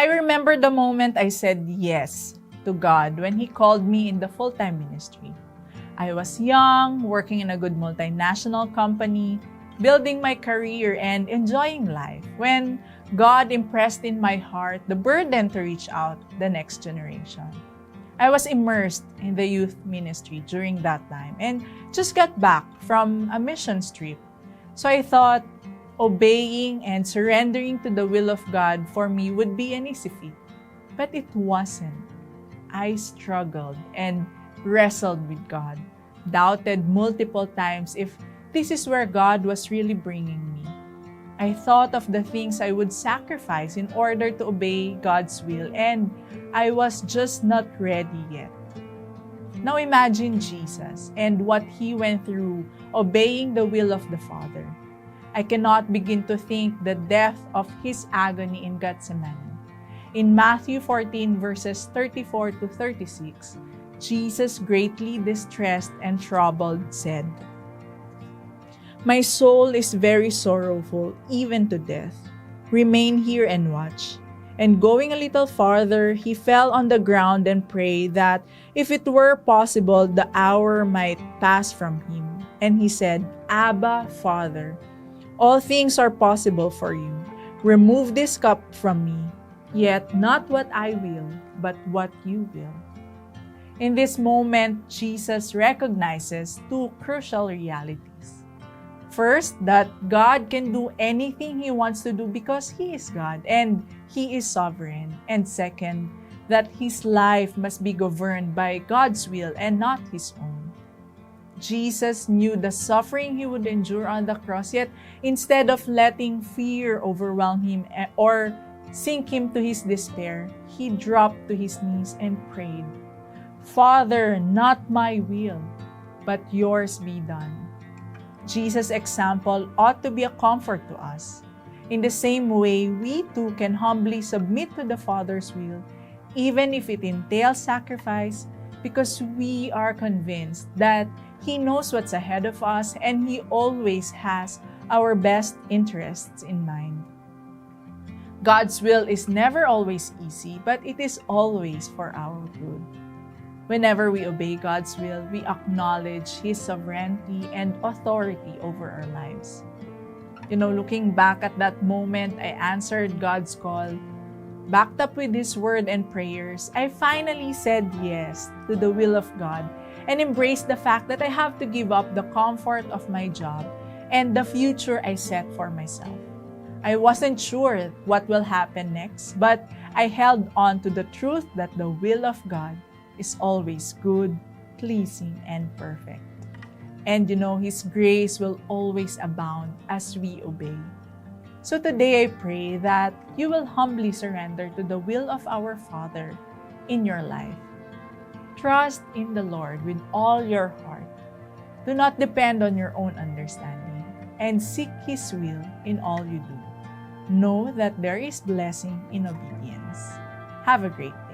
I remember the moment I said yes to God when He called me in the full-time ministry. I was young, working in a good multinational company, building my career and enjoying life, when God impressed in my heart the burden to reach out the next generation. I was immersed in the youth ministry during that time and just got back from a missions trip. So I thought obeying and surrendering to the will of God for me would be an easy feat. But it wasn't. I struggled and wrestled with God, doubted multiple times if this is where God was really bringing me. I thought of the things I would sacrifice in order to obey God's will, and I was just not ready yet. Now imagine Jesus and what He went through obeying the will of the Father. I cannot begin to think the depth of His agony in Gethsemane. In Matthew 14 verses 34 to 36, Jesus, greatly distressed and troubled, said, "My soul is very sorrowful, even to death. Remain here and watch." And going a little farther, He fell on the ground and prayed that if it were possible, the hour might pass from Him. And He said, "Abba, Father, all things are possible for you. Remove this cup from me, yet not what I will, but what you will." In this moment, Jesus recognizes two crucial realities. First, that God can do anything He wants to do because He is God and He is sovereign. And second, that His life must be governed by God's will and not His own. Jesus knew the suffering He would endure on the cross, yet instead of letting fear overwhelm Him or sink Him to His despair, He dropped to His knees and prayed, "Father, not my will, but yours be done." Jesus' example ought to be a comfort to us. In the same way, we too can humbly submit to the Father's will, even if it entails sacrifice, because we are convinced that He knows what's ahead of us and He always has our best interests in mind. God's will is never always easy, but it is always for our good. Whenever we obey God's will, we acknowledge His sovereignty and authority over our lives. Looking back at that moment, I answered God's call. Backed up with His word and prayers, I finally said yes to the will of God and embraced the fact that I have to give up the comfort of my job and the future I set for myself. I wasn't sure what will happen next, but I held on to the truth that the will of God is always good, pleasing, and perfect. And His grace will always abound as we obey. So today I pray that you will humbly surrender to the will of our Father in your life. Trust in the Lord with all your heart. Do not depend on your own understanding, and seek His will in all you do. Know that there is blessing in obedience. Have a great day.